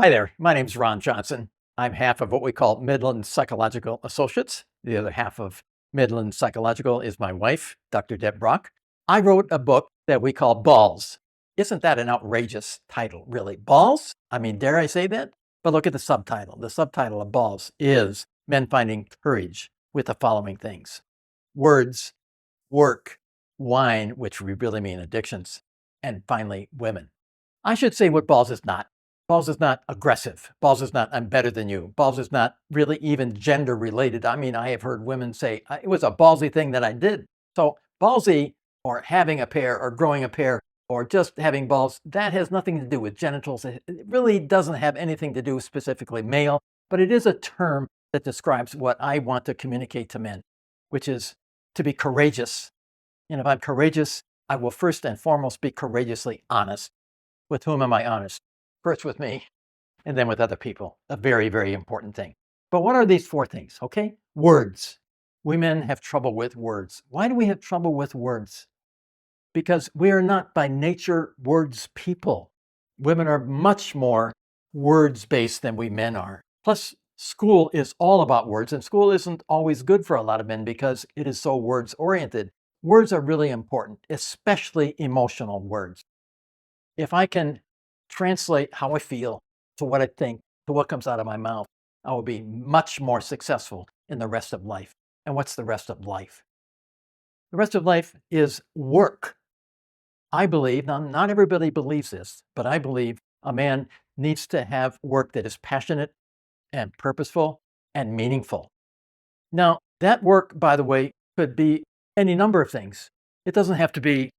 Hi there, my name's Ron Johnson. I'm half of what we call Midland Psychological Associates. The other half of Midland Psychological is my wife, Dr. Deb Brock. I wrote a book that we call Balls. Isn't that an outrageous title, really? Balls? I mean, dare I say that? But look at the subtitle. The subtitle of Balls is Men Finding Courage with the following things: words, work, wine, which we really mean addictions, and finally, women. I should say what Balls is not. Balls is not aggressive. Balls is not, I'm better than you. Balls is not really even gender related. I mean, I have heard women say, it was a ballsy thing that I did. So, ballsy, or having a pair, or growing a pair, or just having balls, that has nothing to do with genitals. It really doesn't have anything to do with specifically male, but it is a term that describes what I want to communicate to men, which is to be courageous. And if I'm courageous, I will first and foremost be courageously honest. With whom am I honest? First with me, and then with other people. A very, very important thing. But what are these four things? Okay. Words. We men have trouble with words. Why do we have trouble with words? Because we are not by nature words people. Women are much more words based than we men are. Plus, school is all about words, and school isn't always good for a lot of men because it is so words oriented. Words are really important, especially emotional words. If I can translate how I feel to what I think, to what comes out of my mouth, I will be much more successful in the rest of life. And what's the rest of life? The rest of life is work. I believe, now not everybody believes this, but I believe a man needs to have work that is passionate and purposeful and meaningful. Now, that work, by the way, could be any number of things. It doesn't have to be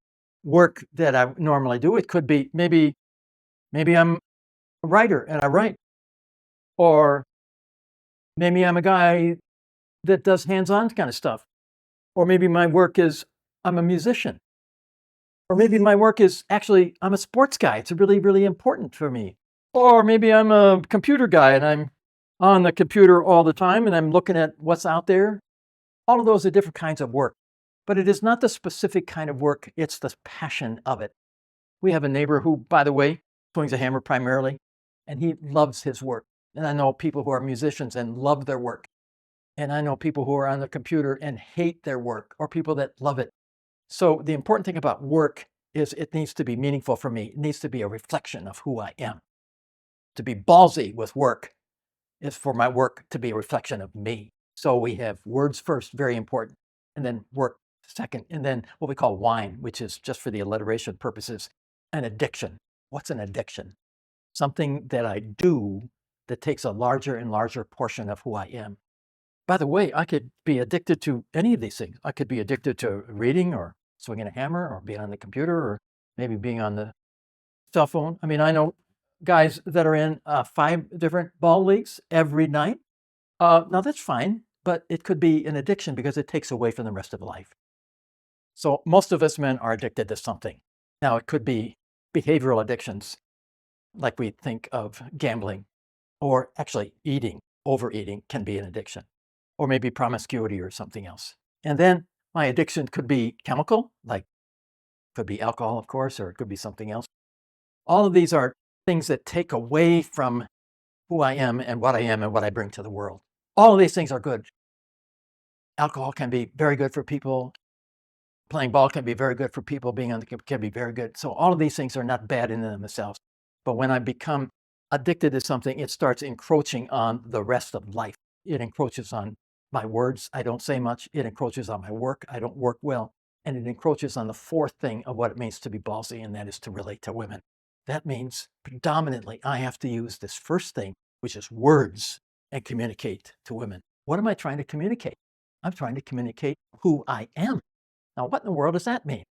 work that I normally do. It could be maybe I'm a writer and I write, or maybe I'm a guy that does hands-on kind of stuff, or maybe my work is I'm a musician, or maybe my work is actually I'm a sports guy. It's really, really important for me. Or maybe I'm a computer guy and I'm on the computer all the time and I'm looking at what's out there. All of those are different kinds of work, but it is not the specific kind of work, it's the passion of it. We have a neighbor who, by the way, swings a hammer primarily, and he loves his work. And I know people who are musicians and love their work. And I know people who are on the computer and hate their work, or people that love it. So the important thing about work is it needs to be meaningful for me. It needs to be a reflection of who I am. To be ballsy with work is for my work to be a reflection of me. So we have words first, very important, and then work second, and then what we call wine, which is just for the alliteration purposes, an addiction. What's an addiction? Something that I do that takes a larger and larger portion of who I am. By the way, I could be addicted to any of these things. I could be addicted to reading or swinging a hammer or being on the computer or maybe being on the cell phone. I mean, I know guys that are in 5 different ball leagues every night. Now that's fine, but it could be an addiction because it takes away from the rest of life. So most of us men are addicted to something. Now it could be behavioral addictions, like we think of gambling, or actually eating. Overeating can be an addiction, or maybe promiscuity or something else. And then my addiction could be chemical, like could be alcohol, of course, or it could be something else. All of these are things that take away from who I am and what I am and what I bring to the world. All of these things are good. Alcohol can be very good for people. Playing ball can be very good for people. Being on the can be very good. So all of these things are not bad in themselves. But when I become addicted to something, it starts encroaching on the rest of life. It encroaches on my words. I don't say much. It encroaches on my work. I don't work well. And it encroaches on the fourth thing of what it means to be ballsy, and that is to relate to women. That means predominantly I have to use this first thing, which is words, and communicate to women. What am I trying to communicate? I'm trying to communicate who I am. Now, what in the world does that mean?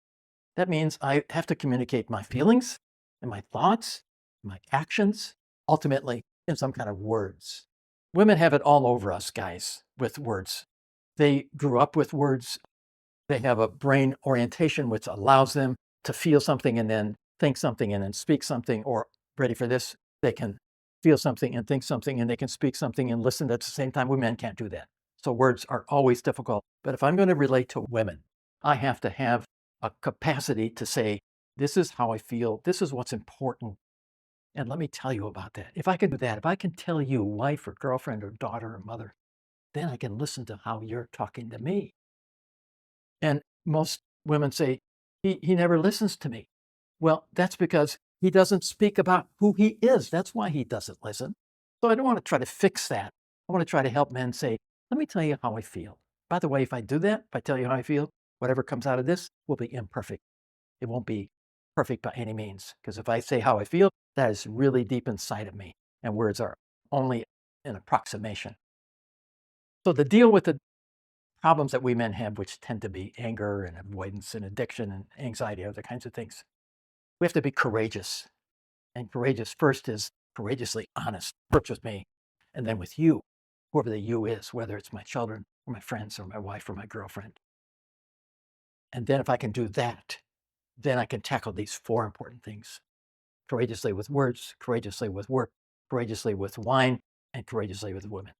That means I have to communicate my feelings and my thoughts, my actions, ultimately in some kind of words. Women have it all over us, guys, with words. They grew up with words. They have a brain orientation which allows them to feel something and then think something and then speak something, or ready for this, they can feel something and think something and they can speak something and listen at the same time. We men can't do that. So words are always difficult. But if I'm going to relate to women, I have to have a capacity to say, this is how I feel. This is what's important. And let me tell you about that. If I can do that, if I can tell you, wife or girlfriend or daughter or mother, then I can listen to how you're talking to me. And most women say, he never listens to me. Well, that's because he doesn't speak about who he is. That's why he doesn't listen. So I don't want to try to fix that. I want to try to help men say, let me tell you how I feel. By the way, if I do that, if I tell you how I feel, whatever comes out of this will be imperfect. It won't be perfect by any means. Because if I say how I feel, that is really deep inside of me. And words are only an approximation. So the deal with the problems that we men have, which tend to be anger and avoidance and addiction and anxiety, other kinds of things, we have to be courageous. And courageous first is courageously honest, first with me, and then with you, whoever the you is, whether it's my children or my friends or my wife or my girlfriend. And then if I can do that, then I can tackle these four important things courageously with words, courageously with work, courageously with wine, and courageously with women.